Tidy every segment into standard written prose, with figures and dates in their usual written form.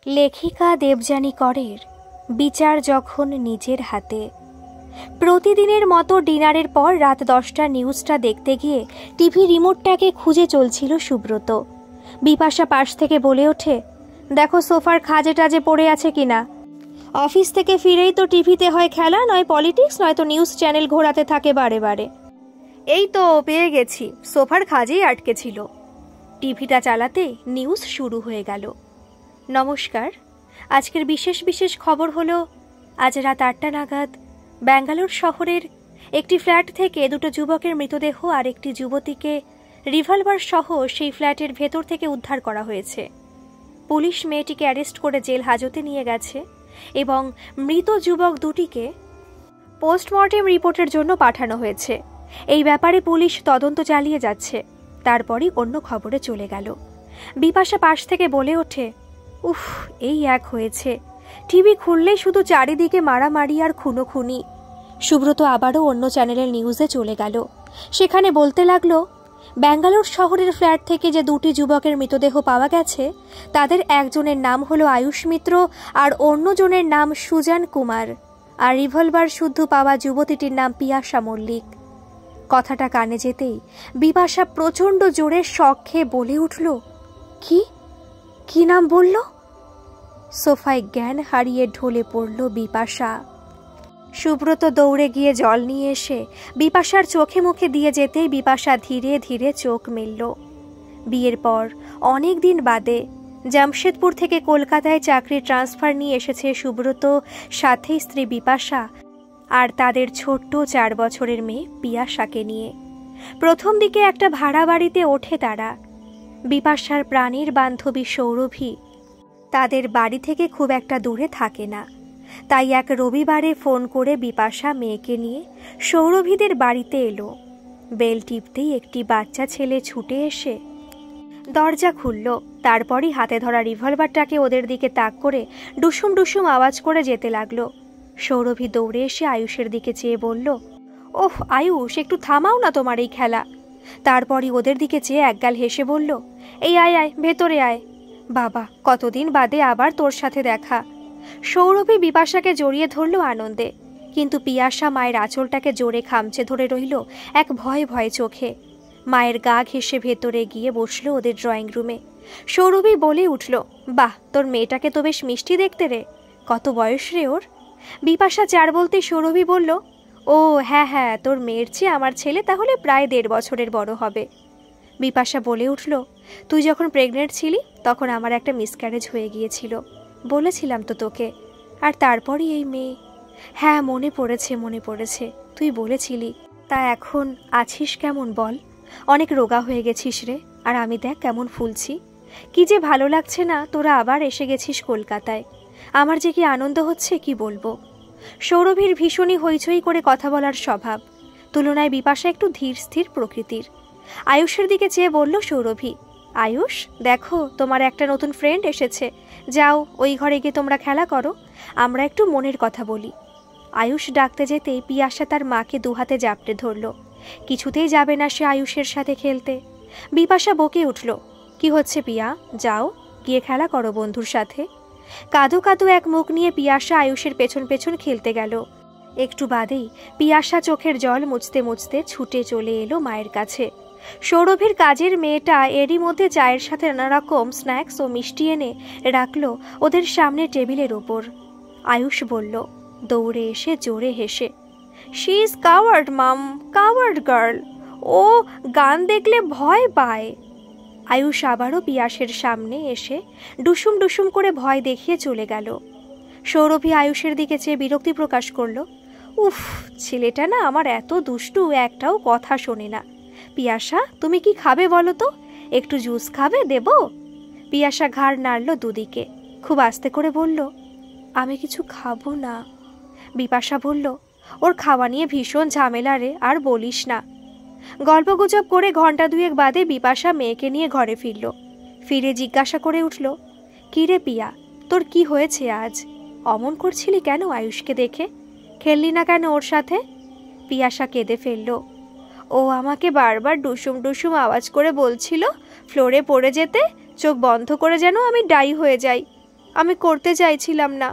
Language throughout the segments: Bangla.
লেখিকা দেবযানী করের বিচার যখন নিজের হাতে। প্রতিদিনের মতো ডিনারের পর রাত 10টা নিউজটা দেখতে গিয়ে টিভি রিমোটটাকে খুঁজে চলছিল সুব্রত। বিপাশা পাশ থেকে বলে ওঠে, দেখো সোফার খাজে টাজে পড়ে আছে কিনা। অফিস থেকে ফিরেই তো টিভিতে হয় খেলা, নয় পলিটিক্স, নয়তো নিউজ চ্যানেল ঘোরাতে থাকে বারে বারে। এই তো পেয়ে গেছি, সোফার খাজেই আটকে ছিল। টিভিটা চালাতে নিউজ শুরু হয়ে গেল। নমস্কার, আজকের বিশেষ খবর হলো, আজ রাত 8টা নাগাদ ব্যাঙ্গালোর শহরের একটি ফ্ল্যাট থেকে দুটো যুবকের মৃতদেহ আর একটি যুবতীকে রিভলভার সহ সেই ফ্ল্যাটের ভেতর থেকে উদ্ধার করা হয়েছে। পুলিশ মেয়েটিকে অ্যারেস্ট করে জেল হাজতে নিয়ে গেছে এবং মৃত যুবক দুটিকে পোস্টমর্টেম রিপোর্টের জন্য পাঠানো হয়েছে। এই ব্যাপারে পুলিশ তদন্ত চালিয়ে যাচ্ছে। তারপরই অন্য খবরে চলে গেল। বিপাশা পাশ থেকে বলে ওঠে, উফ, এই এক হয়েছে, টিভি খুললেই শুধু চারিদিকে মারামারি আর খুনোখুনি। সুব্রত আবারও অন্য চ্যানেলের নিউজে চলে গেল। সেখানে বলতে লাগলো, ব্যাঙ্গালোর শহরের ফ্ল্যাট থেকে যে দুটি যুবকের মৃতদেহ পাওয়া গেছে, তাদের একজনের নাম হলো আয়ুষ মিত্র আর অন্যজনের নাম সুজান কুমার, আর রিভলভার শুদ্ধ পাওয়া যুবতীটির নাম পিয়াসা মল্লিক। কথাটা কানে যেতেই বিপাশা প্রচণ্ড জোরে শক খেয়ে বলে উঠল, কি নাম বলল? সোফায় জ্ঞান হারিয়ে ঢলে পড়ল বিপাশা। সুব্রত দৌড়ে গিয়ে জল নিয়ে এসে বিপাশার চোখে মুখে দিয়ে যেতেই বিপাশা ধীরে ধীরে চোখ মেলল। বিয়ের পর অনেক দিন বাদে জামশেদপুর থেকে কলকাতায় চাকরির ট্রান্সফার নিয়ে এসেছে সুব্রত, সাথে স্ত্রী বিপাশা আর তাদের ছোট্ট 4 বছরের মেয়ে পিয়াসাকে নিয়ে। প্রথম দিকে একটা ভাড়া বাড়িতে ওঠে তারা। বিপাশার প্রাণীর বান্ধবী সৌরভী তাদের বাড়ি থেকে খুব একটা দূরে থাকে না, তাই এক রবিবারে ফোন করে বিপাশা মেয়েকে নিয়ে সৌরভীদের বাড়িতে এলো। বেল টিপতেই একটি বাচ্চা ছেলে ছুটে এসে দরজা খুলল। তারপরই হাতে ধরা রিভলভারটাকে ওদের দিকে তাক করে ডুসুম ডুসুম আওয়াজ করে যেতে লাগলো। সৌরভী দৌড়ে এসে আয়ুষের দিকে চেয়ে বলল, ওহ আয়ুষ, একটু থামাও না তোমার এই খেলা। তারপরই ওদের দিকে চেয়ে একগাল হেসে বলল, এই আয় আয়, ভেতরে আয়। বাবা, কতদিন বাদে আবার তোর সাথে দেখা। সৌরভী বিপাশাকে জড়িয়ে ধরল আনন্দে, কিন্তু পিয়াসা মায়ের আঁচলটাকে জোরে খামচে ধরে রইল এক ভয়ে ভয়ে চোখে। মায়ের গা ঘেঁষে ভেতরে গিয়ে বসল ওদের ড্রয়িং রুমে। সৌরভী বলে উঠল, বাহ, তোর মেয়েটাকে তো বেশ মিষ্টি দেখতে রে। কত বয়স রে ওর? বিপাশা 4 বলতে সৌরভী বলল, ও হ্যাঁ, তোর মেয়ের চেয়ে আমার ছেলে তাহলে প্রায় 1.5 বছরের বড় হবে। বিপাশা বলে উঠল, তুই যখন প্রেগনেন্ট ছিলি তখন আমার একটা মিসক্যারেজ হয়ে গিয়েছিল, বলেছিলাম তো তোকে। আর তারপরই এই মেয়ে। হ্যাঁ, মনে পড়েছে, তুই বলেছিলি। তা এখন আছিস কেমন বল? অনেক রোগা হয়ে গেছিস রে, আর আমি দেখ কেমন ফুলছি। কি যে ভালো লাগছে না তোরা আবার এসে গেছিস কলকাতায়। আমার যে কি আনন্দ হচ্ছে কি বলবো। সৌরভীর ভীষণই হইচই করে কথা বলার স্বভাব, তুলনায় বিপাশা একটু ধীর স্থির প্রকৃতির। আয়ুষের দিকে চেয়ে বলল সৌরভী, আয়ুষ দেখো, তোমার একটা নতুন ফ্রেন্ড এসেছে, যাও ওই ঘরে গিয়ে তোমরা খেলা করো, আমরা একটু মনের কথা বলি। আয়ুষ ডাকতে যেতেই পিয়াসা তার মাকে দুহাতে জাপটে ধরল। কিছুতেই যাবে না সে আয়ুষের সাথে খেলতে। বিপাশা বকে উঠল, কি হচ্ছে পিয়া, যাও গিয়ে খেলা করো বন্ধুর সাথে। কাঁদো কাঁদো এক মুখ নিয়ে পিয়াসা আয়ুষের পেছন পেছন খেলতে গেল। একটু বাদেই পিয়াসা চোখের জল মুছতে মুছতে ছুটে চলে এলো মায়ের কাছে। সৌরভীর কাজের মেয়েটা এরই মধ্যে চায়ের সাথে নানা রকম স্ন্যাক্স ও মিষ্টি এনে রাখল ওদের সামনে টেবিলের ওপর। আয়ুষ বলল দৌড়ে এসে জোরে হেসে, she is coward mom, coward girl, ও গান দেখলে ভয় পায়। আয়ুষ আবারও পিয়াসের সামনে এসে ডুসুম ডুসুম করে ভয় দেখিয়ে চলে গেল। সৌরভী আয়ুষের দিকে চেয়ে বিরক্তি প্রকাশ করল, উফ, ছেলেটা না আমার এত দুষ্টু, একটাও কথা শোনে না। পিয়াসা, তুমি কি খাবে বলো তো? একটু জুস খাবে, দেব? পিয়াসা ঘাড় নাড়ল দুদিকে, খুব আস্তে করে বলল, আমি কিছু খাবো না। বিপাশা বলল, ওর খাওয়া নিয়ে ভীষণ ঝামেলা রে, আর বলিস না। গল্পগুজব করে ঘন্টা 2 বাদে বিপাশা মেয়েকে নিয়ে ঘরে ফিরল। ফিরে জিজ্ঞাসা করে উঠল, কি রে পিয়া, তোর কি হয়েছে আজ? অমন করছিলি কেন আয়ুষকে দেখে? খেললি না কেন ওর সাথে? পিয়াসা কেঁদে ফেলল। ও আমাকে বারবার ডুসুম ডুসুম আওয়াজ করে বলছিল ফ্লোরে পড়ে যেতে, চোখ বন্ধ করে যেন আমি ডাই হয়ে যাই। আমি করতে চাইছিলাম না,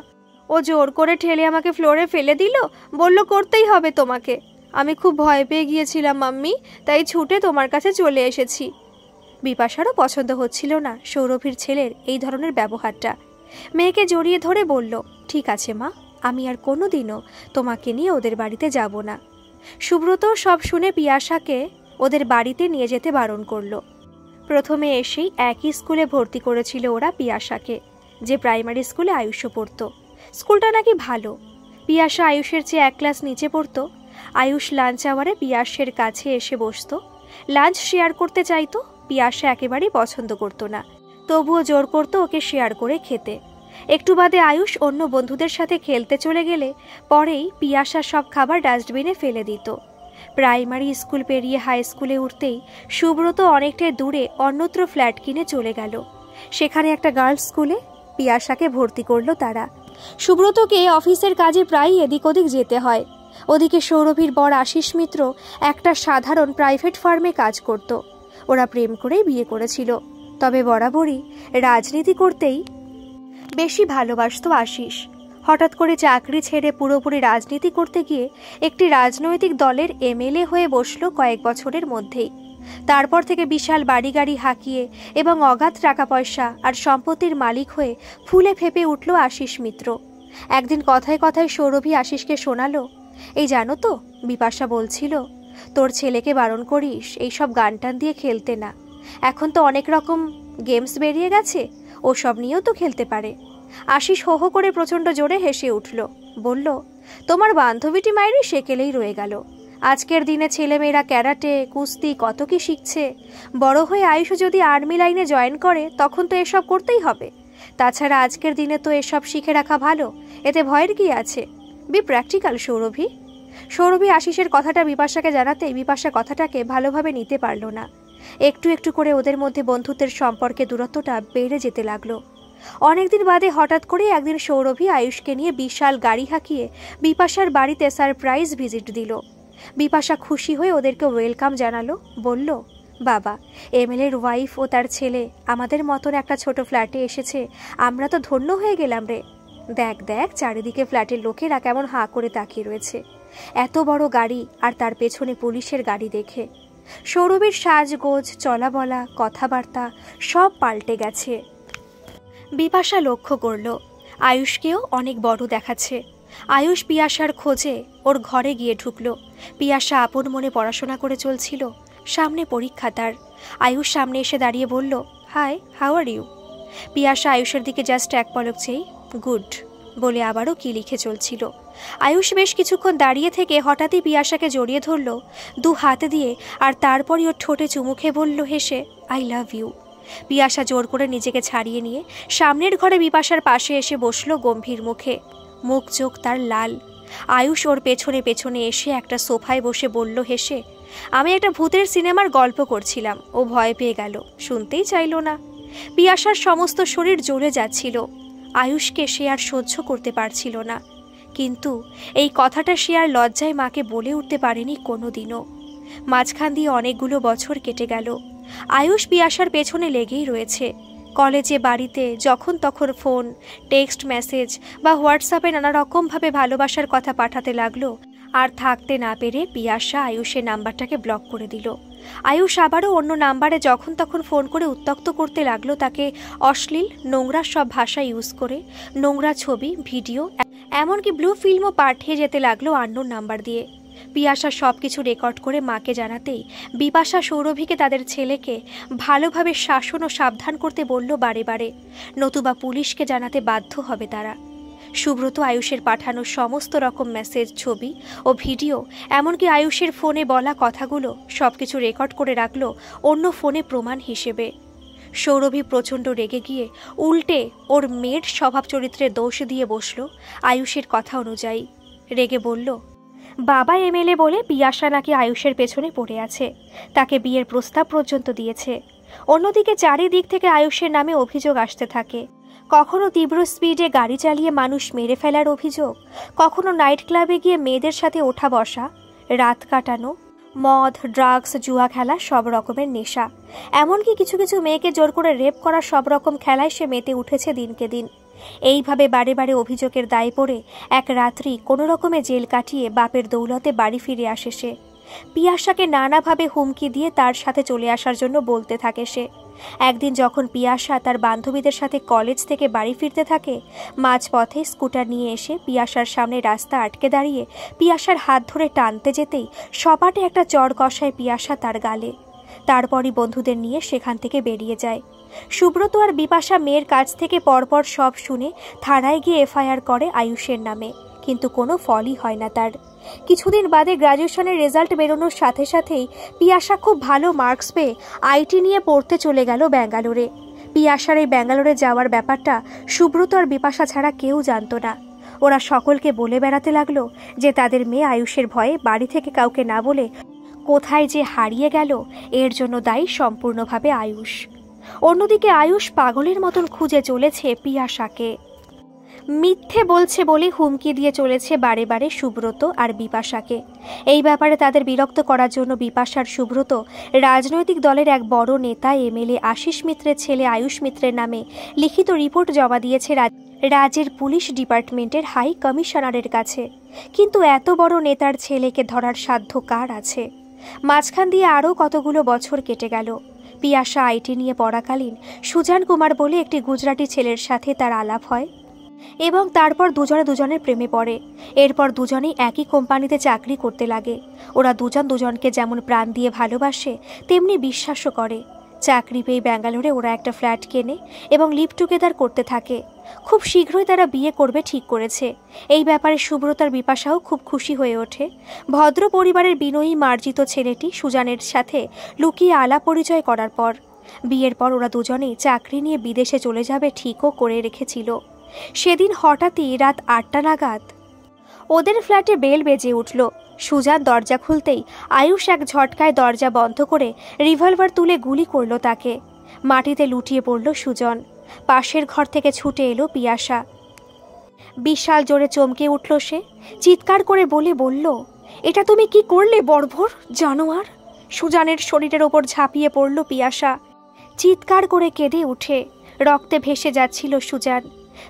ও জোর করে ঠেলে আমাকে ফ্লোরে ফেলে দিল, বলল করতেই হবে তোমাকে। আমি খুব ভয় পেয়ে গিয়েছিলাম মাম্মি, তাই ছুটে তোমার কাছে চলে এসেছি। বিপাশারও পছন্দ হচ্ছিল না সৌরভীর ছেলের এই ধরনের ব্যবহারটা। মেয়েকে জড়িয়ে ধরে বলল, ঠিক আছে মা, আমি আর কোনো দিনও তোমাকে নিয়ে ওদের বাড়িতে যাব না। সুব্রত সব শুনে পিয়াসাকে ওদের বাড়িতে নিয়ে যেতে বারণ করল। প্রথমে এসেই একই স্কুলে ভর্তি করেছিল ওরা পিয়াসাকে, যে প্রাইমারি স্কুলে আয়ুষ পড়তো। স্কুলটা নাকি ভালো। পিয়াসা আয়ুষের চেয়ে এক ক্লাস নিচে পড়তো। আয়ুষ লাঞ্চ আওয়ারে পিয়াসের কাছে এসে বসতো, লাঞ্চ শেয়ার করতে চাইতো। পিয়াসা একেবারেই পছন্দ করতো না, তবুও জোর করতো ওকে শেয়ার করে খেতে। একটু বাদে আয়ুষ অন্য বন্ধুদের সাথে খেলতে চলে গেলে পরেই পিয়াসা সব খাবার ডাস্টবিনে ফেলে দিত। প্রাইমারি স্কুল পেরিয়ে হাই স্কুলে উঠতেই সুব্রত অনেকটাই দূরে অন্যত্র ফ্ল্যাট কিনে চলে গেল। সেখানে একটা গার্লস স্কুলে পিয়াসাকে ভর্তি করলো তারা। সুব্রতকে অফিসের কাজে প্রায় এদিক ওদিক যেতে হয়। ওদিকে সৌরভীর বর আশিস মিত্র একটা সাধারণ প্রাইভেট ফার্মে কাজ করত। ওরা প্রেম করেই বিয়ে করেছিল, তবে বরাবরই রাজনীতি করতেই বেশি ভালোবাসত আশিস। হঠাৎ করে চাকরি ছেড়ে পুরোপুরি রাজনীতি করতে গিয়ে একটি রাজনৈতিক দলের এমএলএ হয়ে বসল কয়েক বছরের মধ্যেই। তারপর থেকে বিশাল বাড়ি গাড়ি হাঁকিয়ে এবং অগাধ টাকা পয়সা আর সম্পত্তির মালিক হয়ে ফুলে ফেপে উঠল আশিস মিত্র। একদিন কথায় কথায় সৌরভী আশিসকে শোনালো, এই জানো তো, বিপাশা বলছিল তোর ছেলেকে বারণ করিস এইসব গান টান দিয়ে খেলতে না। এখন তো অনেক রকম গেমস বেরিয়ে গেছে, ওসব নিয়েও তো খেলতে পারে। আশিস হো হো করে প্রচণ্ড জোরে হেসে উঠল, বলল, তোমার বান্ধবীটি মায়েরই সেকেলেই রয়ে গেল। আজকের দিনে ছেলেমেয়েরা ক্যারাটে, কুস্তি কত কি শিখছে। বড় হয়ে আয়ুষ যদি আর্মি লাইনে জয়েন করে তখন তো এসব করতেই হবে। তাছাড়া আজকের দিনে তো এসব শিখে রাখা ভালো, এতে ভয়ের কি আছে? Be practical Sourabhi. সৌরভী আশিসের কথাটা বিপাশাকে জানাতেই বিপাশা কথাটাকে ভালোভাবে নিতে পারল না। একটু একটু করে ওদের মধ্যে বন্ধুত্বের সম্পর্কে দূরত্বটা বেড়ে যেতে লাগলো। অনেকদিন বাদে হঠাৎ করে একদিন সৌরভী আয়ুষকে নিয়ে বিশাল গাড়ি হাঁকিয়ে বিপাশার বাড়িতে সারপ্রাইজ ভিজিট দিল। বিপাশা খুশি হয়ে ওদেরকে ওয়েলকাম জানালো, বলল, বাবা, এমএলএর ওয়াইফ ও তার ছেলে আমাদের মতন একটা ছোট ফ্ল্যাটে এসেছে, আমরা তো ধন্য হয়ে গেলাম রে। দেখ দেখ চারিদিকে ফ্ল্যাটের লোকেরা কেমন হাঁ করে তাকিয়ে রয়েছে, এত বড় গাড়ি আর তার পেছনে পুলিশের গাড়ি দেখে। সৌরভীর সাজগোজ, চলা বলা, কথাবার্তা সব পাল্টে গেছে। বিপাশা লক্ষ্য করল আয়ুষকেও অনেক বড় দেখাচ্ছে। আয়ুষ পিয়াসার খোঁজে ওর ঘরে গিয়ে ঢুকল। পিয়াসা আপন মনে পড়াশোনা করে চলছিল, সামনে পরীক্ষা তার। আয়ুষ সামনে এসে দাঁড়িয়ে বলল, hi, how are you? Piyasa আয়ুষের দিকে জাস্ট এক পলক চেয়ে গুড বলে আবারও কি লিখে চলছিল। আয়ুষ বেশ কিছুক্ষণ দাঁড়িয়ে থেকে হঠাৎই পিয়াসাকে জড়িয়ে ধরল দু হাত দিয়ে, আর তারপরই ওর ঠোঁটে চুমু খেয়ে বলল হেসে, আই লাভ ইউ। পিয়াসা জোর করে নিজেকে ছাড়িয়ে নিয়ে সামনের ঘরে বিপাশার পাশে এসে বসল গম্ভীর মুখে, মুখ চোখ তার লাল। আয়ুষ ওর পেছনে পেছনে এসে একটা সোফায় বসে বলল হেসে, আমি একটা ভূতের সিনেমার গল্প করছিলাম, ও ভয় পেয়ে গেল, শুনতেই চাইল না। পিয়াসার সমস্ত শরীর জ্বলে যাচ্ছিল। আয়ুষকে সে আর সহ্য করতে পারছিল না, কিন্তু এই কথাটা সে আর লজ্জায় মাকে বলে উঠতে পারেনি কোনোদিনও। মাঝখান দিয়ে অনেকগুলো বছর কেটে গেল। আয়ুষ পিয়াসার পেছনে লেগেই রয়েছে। কলেজে, বাড়িতে যখন তখন ফোন, টেক্সট মেসেজ বা হোয়াটসঅ্যাপে নানা রকমভাবে ভালোবাসার কথা পাঠাতে লাগলো। আর থাকতে না পেরে পিয়াসা আয়ুষের নাম্বারটাকে ব্লক করে দিল। আয়ুষ আবারও অন্য নাম্বারে যখন তখন ফোন করে উত্ত্যক্ত করতে লাগলো তাকে, অশ্লীল নোংরা সব ভাষা ইউজ করে, নোংরা ছবি, ভিডিও, এমনকি ব্লু ফিল্মও পাঠিয়ে যেতে লাগলো আননোন নাম্বার দিয়ে। পিয়াসা সব কিছু রেকর্ড করে মাকে জানাতেই বিপাশা সৌরভীকে তাদের ছেলেকে ভালোভাবে শাসন ও সাবধান করতে বলল বারে বারে, নতুবা পুলিশকে জানাতে বাধ্য হবে তারা। সুব্রত আয়ুষের পাঠানো সমস্ত রকম মেসেজ, ছবি ও ভিডিও, এমনকি আয়ুষের ফোনে বলা কথাগুলো সবকিছু রেকর্ড করে রাখলো অন্য ফোনে প্রমাণ হিসেবে। সৌরভী প্রচণ্ড রেগে গিয়ে উল্টে ওর মেয়ের স্বভাব চরিত্রের দোষ দিয়ে বসল আয়ুষের কথা অনুযায়ী। রেগে বলল, বাবা এমএলএ বলে পিয়াসা নাকি আয়ুষের পেছনে পড়ে আছে, তাকে বিয়ের প্রস্তাব পর্যন্ত দিয়েছে। অন্যদিকে চারিদিক থেকে আয়ুষের নামে অভিযোগ আসতে থাকে। কখনো তীব্র স্পিডে গাড়ি চালিয়ে মানুষ মেরে ফেলার অভিযোগ, কখনো নাইট ক্লাবে গিয়ে মেয়েদের সাথে ওঠা বসা, রাত কাটানো, মদ, ড্রাগস, জুয়া খেলা, সব রকমের নেশা, এমনকি কিছু কিছু মেয়েকে জোর করে রেপ করা, সব রকম খেলায় সে মেতে উঠেছে দিনকে দিন। এইভাবে বারে বারে অভিযোগের দায়ে পড়ে এক রাত্রি কোনো রকমে জেল কাটিয়ে বাপের দৌলতে বাড়ি ফিরে আসে সে। পিয়াসাকে নানাভাবে হুমকি দিয়ে তার সাথে চলে আসার জন্য বলতে থাকে সে। একদিন যখন পিয়াসা তার বান্ধবীদের সাথে কলেজ থেকে বাড়ি ফিরতে থাকে, মাঝপথে স্কুটার নিয়ে এসে পিয়াসার সামনে রাস্তা আটকে দাঁড়িয়ে পিয়াসার হাত ধরে টানতে যেতেই সপাটে একটা চড় কষায় পিয়াসা তার গালে। তারপরই বন্ধুদের নিয়ে সেখান থেকে বেরিয়ে যায়। সুব্রত আর বিপাশা মেয়ের কাছ থেকে পরপর সব শুনে থানায় গিয়ে এফআইআর করে আয়ুষের নামে, কিন্তু কোনো ফলই হয় না তার। কিছুদিন বাদে গ্র্যাজুয়েশনের রেজাল্ট বেরোনোর সাথে সাথেই পিয়াসা খুব ভালো মার্কস পেয়ে আইটি নিয়ে পড়তে চলে গেল ব্যাঙ্গালোরে। পিয়াসার এই ব্যাঙ্গালোরে যাওয়ার ব্যাপারটা সুব্রত আর বিপাশা ছাড়া কেউ জানতো না। ওরা সকলকে বলে বেড়াতে লাগলো যে তাদের মেয়ে আয়ুষের ভয়ে বাড়ি থেকে কাউকে না বলে কোথায় যে হারিয়ে গেল, এর জন্য দায়ী সম্পূর্ণভাবে আয়ুষ। অন্যদিকে আয়ুষ পাগলের মতন খুঁজে চলেছে পিয়াসাকে। মিথ্যে বলছে বলে হুমকি দিয়ে চলেছে বারে বারে সুব্রত আর বিপাশাকে। এই ব্যাপারে তাদের বিরক্ত করার জন্য বিপাশার সুব্রত রাজনৈতিক দলের এক বড় নেতা এমএলএ আশিস মিত্রের ছেলে আয়ুষ মিত্রের নামে লিখিত রিপোর্ট জমা দিয়েছে রাজ্যের পুলিশ ডিপার্টমেন্টের হাই কমিশনারের কাছে। কিন্তু এত বড় নেতার ছেলেকে ধরার সাধ্য কার আছে? মাঝখান দিয়ে আরও কতগুলো বছর কেটে গেল। পিয়াসা আইটি নিয়ে পড়াকালীন সুজান কুমার বলে একটি গুজরাটি ছেলের সাথে তার আলাপ হয় এবং তারপর দুজনে দুজনের প্রেমে পড়ে। এরপর দুজনেই একই কোম্পানিতে চাকরি করতে লাগে। ওরা দুজন দুজনকে যেমন প্রাণ দিয়ে ভালোবাসে তেমনি বিশ্বাসও করে। চাকরি পেয়ে ব্যাঙ্গালোরে ওরা একটা ফ্ল্যাট কেনে এবং লিভ টুগেদার করতে থাকে। খুব শীঘ্রই তারা বিয়ে করবে ঠিক করেছে। এই ব্যাপারে সুব্রতার বিপাশাও খুব খুশি হয়ে ওঠে। ভদ্র পরিবারের বিনয়ী মার্জিত ছেলেটি সুজানের সাথে লুকিয়ে আলাপ পরিচয় করার পর বিয়ের পর ওরা দুজনেই চাকরি নিয়ে বিদেশে চলে যাবে ঠিকও করে রেখেছিল। সেদিন হঠাৎই রাত 8টা নাগাদ ওদের ফ্ল্যাটে বেল বেজে উঠল। সুজান দরজা খুলতেই আয়ুষ এক ঝটকায় দরজা বন্ধ করে রিভলভার তুলে গুলি করল তাকে। মাটিতে লুটিয়ে পড়ল সুজন। পাশের ঘর থেকে ছুটে এলো পিয়াসা। বিশাল জোরে চমকে উঠল সে। চিৎকার করে বলল, এটা তুমি কি করলে বর্বর জানোয়ার? সুজানের শরীরের ওপর ঝাঁপিয়ে পড়ল পিয়াসা। চিৎকার করে কেঁদে উঠে রক্তে ভেসে যাচ্ছিল সুজান।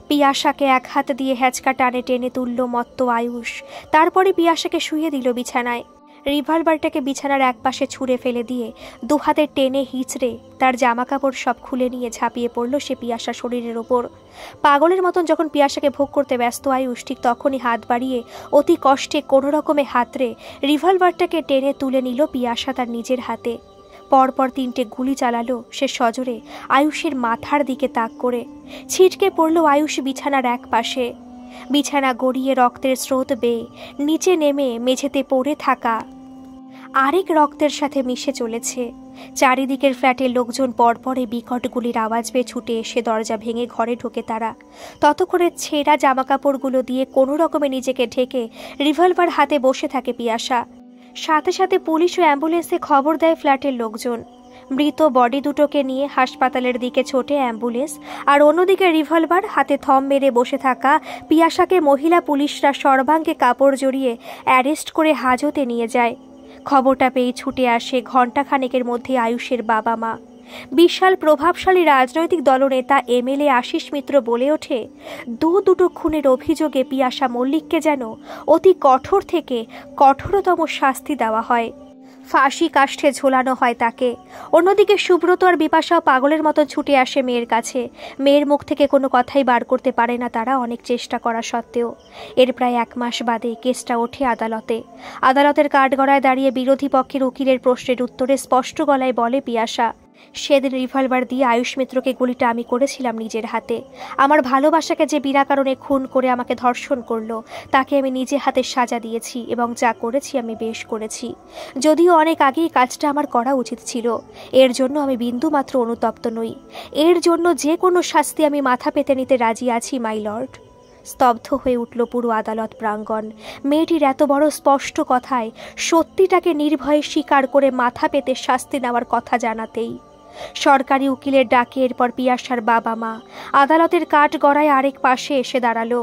পিয়াসাকে এক হাত দিয়ে হ্যাচকা টানে টেনে তুলল মত্ত আয়ুষ। তারপরে পিয়াসাকে শুয়ে দিল বিছানায়। রিভলভারটাকে বিছানার এক পাশে ছুঁড়ে ফেলে দিয়ে দুহাতে টেনে হিঁচড়ে তার জামাকাপড় সব খুলে নিয়ে ঝাঁপিয়ে পড়ল সে পিয়াসা শরীরের ওপর। পাগলের মতন যখন পিয়াসাকে ভোগ করতে ব্যস্ত আয়ুষ ঠিক তখনই হাত বাড়িয়ে অতি কষ্টে কোনো রকমে হাতড়ে রিভলভারটাকে টেনে তুলে নিল পিয়াসা তার নিজের হাতে। পরপর 3টে গুলি চালালো সে সজোরে আয়ুষের মাথার দিকে তাক করে। ছিটকে পড়ল আয়ুষ বিছানার এক পাশে। বিছানা গড়িয়ে রক্তের স্রোত বেয়ে নিচে নেমে মেঝেতে পড়ে থাকা আরেক রক্তের সাথে মিশে চলেছে। চারিদিকের ফ্ল্যাটের লোকজন পরপরে বিকট গুলির আওয়াজ পেয়ে ছুটে এসে দরজা ভেঙে ঘরে ঢোকে তারা। ততক্ষণে ছেঁড়া জামাকাপড়গুলো দিয়ে কোনো রকমে নিজেকে ঢেকে রিভলভার হাতে বসে থাকে পিয়াসা। সাথে সাথে পুলিশ ও অ্যাম্বুলেন্সে খবর দেয় ফ্ল্যাটের লোকজন। মৃত বডি দুটোকে নিয়ে হাসপাতালের দিকে ছোটে অ্যাম্বুলেন্স, আর অন্যদিকে রিভলভার হাতে থম মেরে বসে থাকা পিয়াসাকে মহিলা পুলিশরা সর্বাঙ্গে কাপড় জড়িয়ে অ্যারেস্ট করে হাজতে নিয়ে যায়। খবরটা পেয়ে ছুটে আসে ঘণ্টাখানেকের মধ্যে আয়ুষের বাবা মা। বিশাল প্রভাবশালী রাজনৈতিক দলনেতা এমএলএ আশিস মিত্র বলে ওঠে, দুটো খুনের অভিযোগে পিয়াসা মল্লিককে যেন অতি কঠোর থেকে কঠোরতম শাস্তি দেওয়া হয়, ফাঁসি কাষ্ঠে ঝোলানো হয় তাকে। অন্যদিকে সুব্রত আর বিপাশাও পাগলের মতো ছুটে আসে মেয়ের কাছে। মেয়ের মুখ থেকে কোনো কথাই বার করতে পারে না তারা অনেক চেষ্টা করা সত্ত্বেও। এর প্রায় 1 মাস বাদে কেসটা ওঠে আদালতে। আদালতের কাঠগড়ায় দাঁড়িয়ে বিরোধী পক্ষের উকিলের প্রশ্নের উত্তরে স্পষ্ট গলায় বলে পিয়াসা, সেদিন রিভলভার দিয়ে আয়ুষ মিত্রকে গুলিটা আমি করেছিলাম নিজের হাতে। আমার ভালোবাসাকে যে বিনা কারণে খুন করে আমাকে ধর্ষণ করলো তাকে আমি নিজে হাতে সাজা দিয়েছি এবং যা করেছি আমি বেশ করেছি। যদিও অনেক আগেই কাজটা আমার করা উচিত ছিল। এর জন্য আমি বিন্দুমাত্র অনুতপ্ত নই। এর জন্য যে কোনো শাস্তি আমি মাথা পেতে নিতে রাজি আছি মাই লর্ড। স্তব্ধ হয়ে উঠল পুরো আদালত প্রাঙ্গণ। মেয়েটির এত বড় স্পষ্ট কথায় সত্যিটাকে নির্ভয়ে স্বীকার করে মাথা পেতে শাস্তি নেওয়ার কথা জানাতেই সরকারি উকিলের ডাকে এরপর পিয়াসার বাবা মা আদালতের কাঠ গড়ায় আরেক পাশে এসে দাঁড়ালো।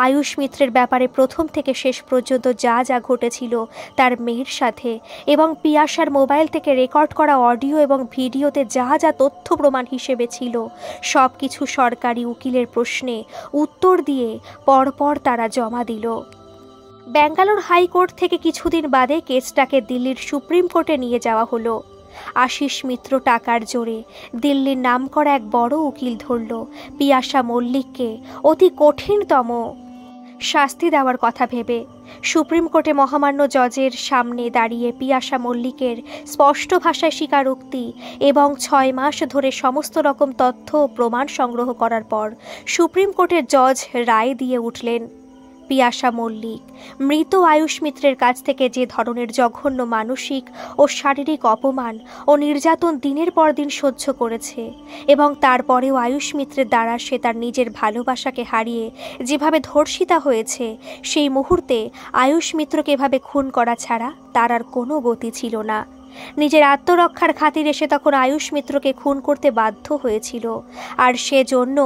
আয়ুষ মিত্রের ব্যাপারে প্রথম থেকে শেষ পর্যন্ত যা যা ঘটেছিল তার মেয়ের সাথে এবং পিয়াসার মোবাইল থেকে রেকর্ড করা অডিও এবং ভিডিওতে যা যা তথ্য প্রমাণ হিসেবে ছিল সব কিছু সরকারি উকিলের প্রশ্নে উত্তর দিয়ে পরপর তারা জমা দিল। ব্যাঙ্গালোর হাইকোর্ট থেকে কিছুদিন বাদে কেসটাকে দিল্লির সুপ্রিম কোর্টে নিয়ে যাওয়া হলো। আশিস মিত্র টাকার জোরে দিল্লির নামকরা এক বড় উকিল ধরল পিয়াসা মল্লিককে অতি কঠিনতম শাস্তি দেওয়ার কথা ভেবে। সুপ্রিম কোর্টে মহামান্য জজের সামনে দাঁড়িয়ে পিয়াসা মল্লিকের স্পষ্ট ভাষায় স্বীকারোক্তি এবং 6 মাস ধরে সমস্ত রকম তথ্য ও প্রমাণ সংগ্রহ করার পর সুপ্রিম কোর্টের জজ রায় দিয়ে উঠলেন, পিয়াসা মল্লিক মৃত আয়ুষ মিত্রের কাছ থেকে যে ধরনের জঘন্য মানসিক ও শারীরিক অপমান ও নির্যাতন দিনের পর দিন সহ্য করেছে এবং তারপরেও আয়ুষ মিত্রের দ্বারা সে তার নিজের ভালোবাসাকে হারিয়ে যেভাবে ধর্ষিতা হয়েছে, সেই মুহূর্তে আয়ুষ মিত্রকে এভাবে খুন করা ছাড়া তার আর কোনো গতি ছিল না। নিজের আত্মরক্ষার খাতিরে সে তখন আয়ুষ মিত্রকে খুন করতে বাধ্য হয়েছিল, আর সেজন্য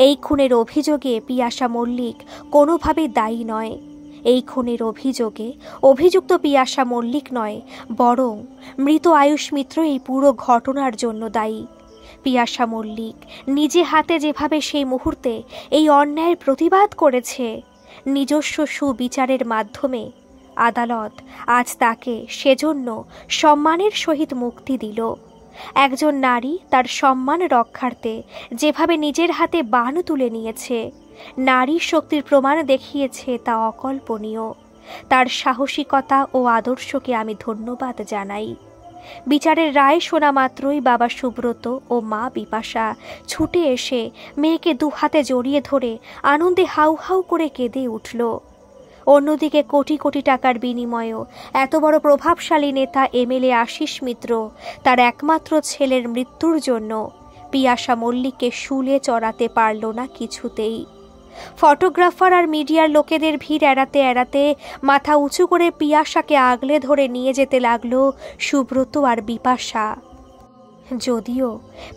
এই খুনের অভিযোগে পিয়াসা মল্লিক কোনোভাবেই দায়ী নয়। এই খুনের অভিযোগে অভিযুক্ত পিয়াসা মল্লিক নয়, বরং মৃত আয়ুষ মিত্র এই পুরো ঘটনার জন্য দায়ী। পিয়াসা মল্লিক নিজে হাতে যেভাবে সেই মুহূর্তে এই অন্যায়ের প্রতিবাদ করেছে, নিজস্ব সুবিচারের মাধ্যমে আদালত আজ তাকে সেজন্য সম্মানের সহিত মুক্তি দিল। একজন নারী তার সম্মান রক্ষার্থে যেভাবে নিজের হাতে বাণ তুলে নিয়েছে, নারী শক্তির প্রমাণ দেখিয়েছে, তা অকল্পনীয়। তার সাহসিকতা ও আদর্শকে আমি ধন্যবাদ জানাই। বিচারের রায় শোনা মাত্রই বাবা সুব্রত ও মা বিপাশা ছুটে এসে মেয়েকে দুহাতে জড়িয়ে ধরে আনন্দে হাউ হাউ করে কেঁদে উঠল। অন্যদিকে কোটি কোটি টাকার বিনিময়েও এত বড় প্রভাবশালী নেতা এমএলএ আশিস মিত্র তার একমাত্র ছেলের মৃত্যুর জন্য পিয়াসা মল্লিককে শুলে চড়াতে পারল না কিছুতেই। ফটোগ্রাফার আর মিডিয়ার লোকেদের ভিড় এড়াতে এড়াতে মাথা উঁচু করে পিয়াসাকে আগলে ধরে নিয়ে যেতে লাগলো সুব্রত আর বিপাশা। যদিও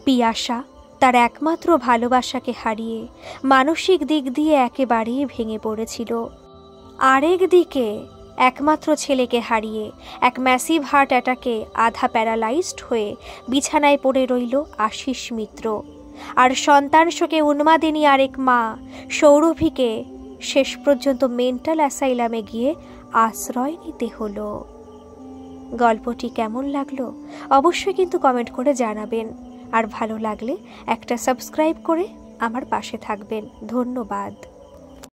পিয়াসা তার একমাত্র ভালোবাসাকে হারিয়ে মানসিক দিক দিয়ে একেবারেই ভেঙে পড়েছিল, আরেক দিকে একমাত্র ছেলেকে হারিয়ে এক ম্যাসিভ হার্ট অ্যাটাকে আধা প্যারালাইজড হয়ে বিছানায় পড়ে রইল আশিস মিত্র। আর সন্তান শোকে উন্মাদিনী আরেক মা সৌরভীকে শেষ পর্যন্ত মেন্টাল অ্যাসাইলামে গিয়ে আশ্রয় নিতে হলো। গল্পটি কেমন লাগলো অবশ্যই কিন্তু কমেন্ট করে জানাবেন, আর ভালো লাগলে একটা সাবস্ক্রাইব করে আমার পাশে থাকবেন। ধন্যবাদ।